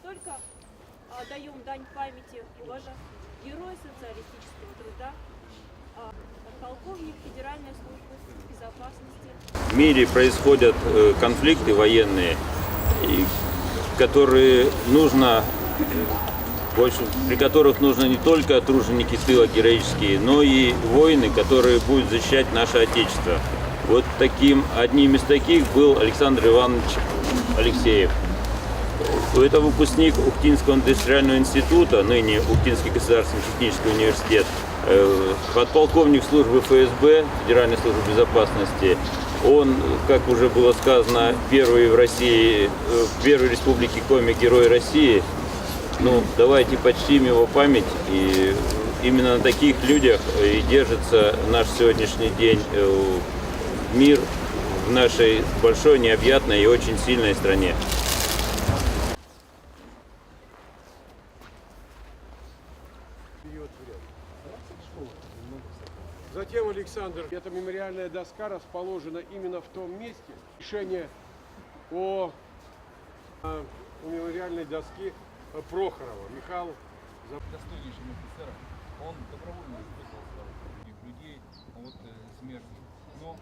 только отдаем дань памяти и уважаем героя социалистического труда, полковник Федеральной службы безопасности. В мире происходят конфликты военные, которые нужно, при которых нужно не только труженики тыла героические, но и воины, которые будут защищать наше Отечество. Вот одним из таких был Александр Иванович Алексеев. Это выпускник Ухтинского индустриального института, ныне Ухтинский государственный технический университет, подполковник службы ФСБ, Федеральной службы безопасности. Он, как уже было сказано, первый в России, в первой республике Коми Герой России. Ну, давайте почтим его память, и именно на таких людях и держится наш сегодняшний день мир в нашей большой, необъятной и очень сильной стране. Затем, Александр, эта мемориальная доска расположена именно в том месте. Решение о мемориальной доске Прохорова. Михаил достойнейшим офицером, он добровольно испытывал других людей от смерти. Но